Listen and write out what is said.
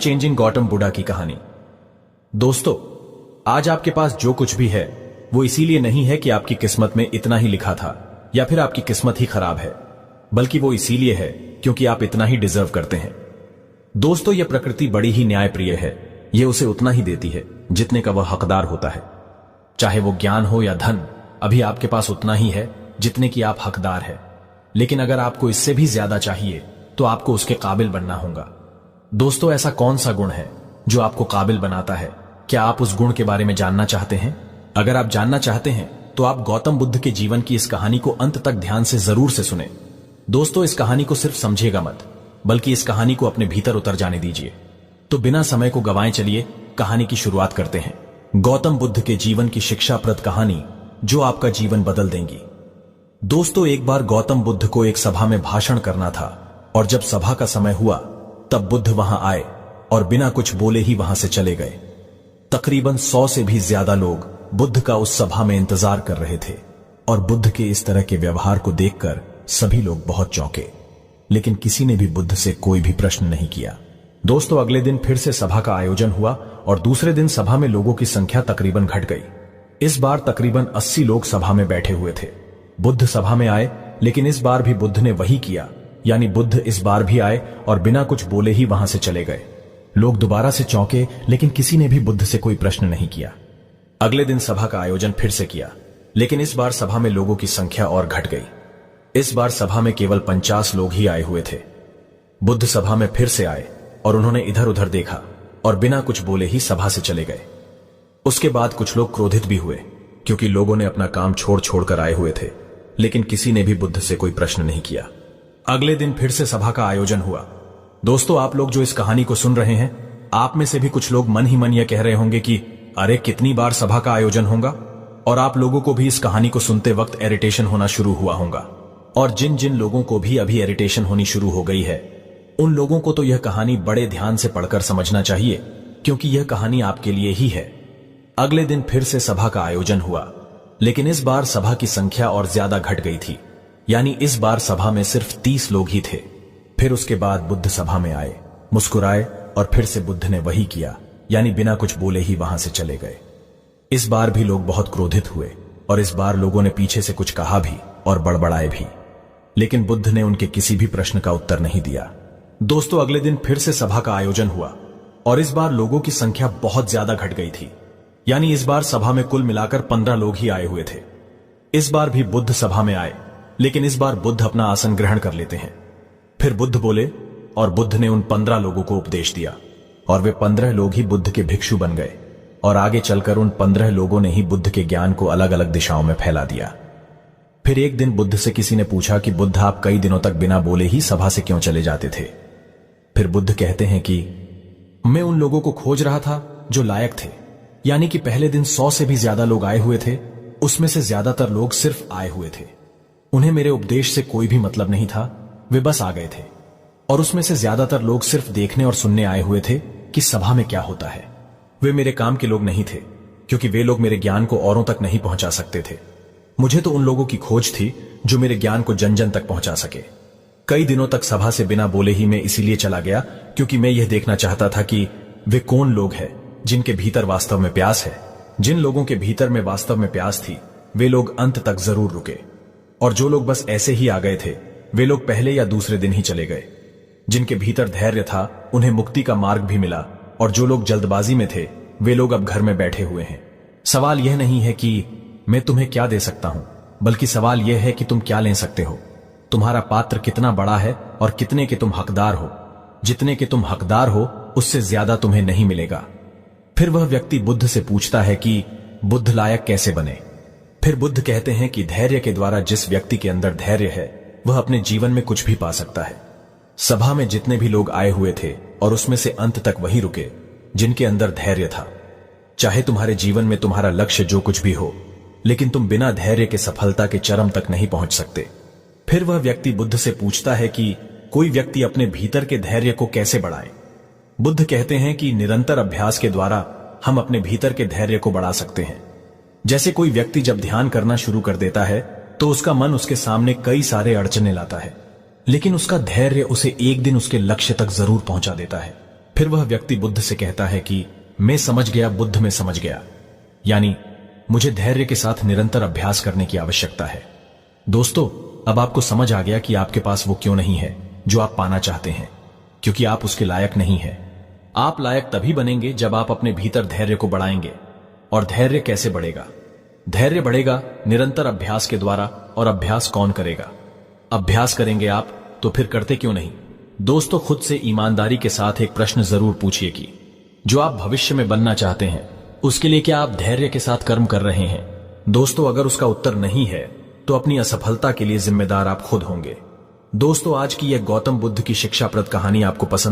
Changing Gautam Buddha की कहानी। दोस्तों, आज आपके पास जो कुछ भी है वो इसीलिए नहीं है कि आपकी किस्मत में इतना ही लिखा था या फिर आपकी किस्मत ही खराब है, बल्कि वो इसीलिए है क्योंकि आप इतना ही डिजर्व करते हैं। दोस्तों, यह प्रकृति बड़ी ही न्यायप्रिय है। यह उसे उतना ही देती है जितने का वह हकदार होता है। चाहे वो ज्ञान हो या धन, अभी आपके पास उतना ही है जितने की आप हकदार है। लेकिन अगर आपको इससे भी ज्यादा चाहिए तो आपको उसके काबिल बनना होगा। दोस्तों, ऐसा कौन सा गुण है जो आपको काबिल बनाता है? क्या आप उस गुण के बारे में जानना चाहते हैं? अगर आप जानना चाहते हैं तो आप गौतम बुद्ध के जीवन की इस कहानी को अंत तक ध्यान से जरूर से सुने। दोस्तों, इस कहानी को सिर्फ समझेगा मत, बल्कि इस कहानी को अपने भीतर उतर जाने दीजिए। तो बिना समय को गवाएं, चलिए कहानी की शुरुआत करते हैं। गौतम बुद्ध के जीवन की शिक्षाप्रद कहानी जो आपका जीवन बदल देंगी। दोस्तों, एक बार गौतम बुद्ध को एक सभा में भाषण करना था और जब सभा का समय हुआ तब बुद्ध वहां आए और बिना कुछ बोले ही वहां से चले गए। तकरीबन 100 से भी ज्यादा लोग बुद्ध का उस सभा में इंतजार कर रहे थे और बुद्ध के इस तरह के व्यवहार को देखकर सभी लोग बहुत चौंके, लेकिन किसी ने भी बुद्ध से कोई भी प्रश्न नहीं किया। दोस्तों, अगले दिन फिर से सभा का आयोजन हुआ और दूसरे दिन सभा में लोगों की संख्या तकरीबन घट गई। इस बार तकरीबन 80 लोग सभा में बैठे हुए थे। बुद्ध सभा में आए, लेकिन इस बार भी बुद्ध ने वही किया, यानी बुद्ध इस बार भी आए और बिना कुछ बोले ही वहां से चले गए। लोग दोबारा से चौंके, लेकिन किसी ने भी बुद्ध से कोई प्रश्न नहीं किया। अगले दिन सभा का आयोजन फिर से किया, लेकिन इस बार सभा में लोगों की संख्या और घट गई। इस बार सभा में केवल 50 लोग ही आए हुए थे। बुद्ध सभा में फिर से आए और उन्होंने इधर उधर देखा और बिना कुछ बोले ही सभा से चले गए। उसके बाद कुछ लोग क्रोधित भी हुए क्योंकि लोगों ने अपना काम छोड़ छोड़कर आए हुए थे, लेकिन किसी ने भी बुद्ध से कोई प्रश्न नहीं किया। अगले दिन फिर से सभा का आयोजन हुआ। दोस्तों, आप लोग जो इस कहानी को सुन रहे हैं, आप में से भी कुछ लोग मन ही मन यह कह रहे होंगे कि अरे कितनी बार सभा का आयोजन होगा, और आप लोगों को भी इस कहानी को सुनते वक्त इरिटेशन होना शुरू हुआ होगा। और जिन जिन लोगों को भी अभी इरिटेशन होनी शुरू हो गई है, उन लोगों को तो यह कहानी बड़े ध्यान से पढ़कर समझना चाहिए, क्योंकि यह कहानी आपके लिए ही है। अगले दिन फिर से सभा का आयोजन हुआ, लेकिन इस बार सभा की संख्या और ज्यादा घट गई थी, यानी इस बार सभा में सिर्फ 30 लोग ही थे। फिर उसके बाद बुद्ध सभा में आए, मुस्कुराए और फिर से बुद्ध ने वही किया, यानी बिना कुछ बोले ही वहां से चले गए। इस बार भी लोग बहुत क्रोधित हुए और इस बार लोगों ने पीछे से कुछ कहा भी और बड़बड़ाए भी, लेकिन बुद्ध ने उनके किसी भी प्रश्न का उत्तर नहीं दिया। दोस्तों, अगले दिन फिर से सभा का आयोजन हुआ और इस बार लोगों की संख्या बहुत ज्यादा घट गई थी, यानी इस बार सभा में कुल मिलाकर 15 लोग ही आए हुए थे। इस बार भी बुद्ध सभा में आए, लेकिन इस बार बुद्ध अपना आसन ग्रहण कर लेते हैं। फिर बुद्ध बोले और बुद्ध ने उन 15 लोगों को उपदेश दिया और वे 15 लोग ही बुद्ध के भिक्षु बन गए और आगे चलकर उन 15 लोगों ने ही बुद्ध के ज्ञान को अलग अलग दिशाओं में फैला दिया। फिर एक दिन बुद्ध से किसी ने पूछा कि बुद्ध, आप कई दिनों तक बिना बोले ही सभा से क्यों चले जाते थे? फिर बुद्ध कहते हैं कि मैं उन लोगों को खोज रहा था जो लायक थे, यानी कि पहले दिन 100 से भी ज्यादा लोग आए हुए थे, उसमें से ज्यादातर लोग सिर्फ आए हुए थे। उन्हें मेरे उपदेश से कोई भी मतलब नहीं था, वे बस आ गए थे। और उसमें से ज्यादातर लोग सिर्फ देखने और सुनने आए हुए थे कि सभा में क्या होता है। वे मेरे काम के लोग नहीं थे, क्योंकि वे लोग मेरे ज्ञान को औरों तक नहीं पहुंचा सकते थे। मुझे तो उन लोगों की खोज थी जो मेरे ज्ञान को जन जन तक पहुंचा सके। कई दिनों तक सभा से बिना बोले ही मैं इसीलिए चला गया क्योंकि मैं यह देखना चाहता था कि वे कौन लोग हैं जिनके भीतर वास्तव में प्यास है। जिन लोगों के भीतर में वास्तव में प्यास थी, वे लोग अंत तक जरूर रुके, और जो लोग बस ऐसे ही आ गए थे, वे लोग पहले या दूसरे दिन ही चले गए। जिनके भीतर धैर्य था, उन्हें मुक्ति का मार्ग भी मिला, और जो लोग जल्दबाजी में थे, वे लोग अब घर में बैठे हुए हैं। सवाल यह नहीं है कि मैं तुम्हें क्या दे सकता हूं, बल्कि सवाल यह है कि तुम क्या ले सकते हो। तुम्हारा पात्र कितना बड़ा है और कितने के तुम हकदार हो। जितने के तुम हकदार हो, उससे ज्यादा तुम्हें नहीं मिलेगा। फिर वह व्यक्ति बुद्ध से पूछता है कि बुद्ध लायक कैसे बने? फिर बुद्ध कहते हैं कि धैर्य के द्वारा जिस व्यक्ति के अंदर धैर्य है, वह अपने जीवन में कुछ भी पा सकता है। सभा में जितने भी लोग आए हुए थे, और उसमें से अंत तक वही रुके जिनके अंदर धैर्य था। चाहे तुम्हारे जीवन में तुम्हारा लक्ष्य जो कुछ भी हो, लेकिन तुम बिना धैर्य के सफलता के चरम तक नहीं पहुंच सकते। फिर वह व्यक्ति बुद्ध से पूछता है कि कोई व्यक्ति अपने भीतर के धैर्य को कैसे बढ़ाए? बुद्ध कहते हैं कि निरंतर अभ्यास के द्वारा हम अपने भीतर के धैर्य को बढ़ा सकते हैं। जैसे कोई व्यक्ति जब ध्यान करना शुरू कर देता है तो उसका मन उसके सामने कई सारे अड़चने लाता है, लेकिन उसका धैर्य उसे एक दिन उसके लक्ष्य तक जरूर पहुंचा देता है। फिर वह व्यक्ति बुद्ध से कहता है कि मैं समझ गया, बुद्ध में समझ गया, यानी मुझे धैर्य के साथ निरंतर अभ्यास करने की आवश्यकता है। दोस्तों, अब आपको समझ आ गया कि आपके पास वो क्यों नहीं है जो आप पाना चाहते हैं, क्योंकि आप उसके लायक नहीं हैं। आप लायक तभी बनेंगे जब आप अपने भीतर धैर्य को बढ़ाएंगे। और धैर्य कैसे बढ़ेगा? धैर्य बढ़ेगा निरंतर अभ्यास के द्वारा। और अभ्यास कौन करेगा? अभ्यास करेंगे आप, तो फिर करते क्यों नहीं? दोस्तों, खुद से ईमानदारी के साथ एक प्रश्न जरूर पूछिए कि जो आप भविष्य में बनना चाहते हैं उसके लिए क्या आप धैर्य के साथ कर्म कर रहे हैं? दोस्तों, अगर उसका उत्तर नहीं है तो अपनी असफलता के लिए जिम्मेदार आप खुद होंगे। दोस्तों, आज की यह गौतम बुद्ध की शिक्षाप्रद कहानी आपको पसंद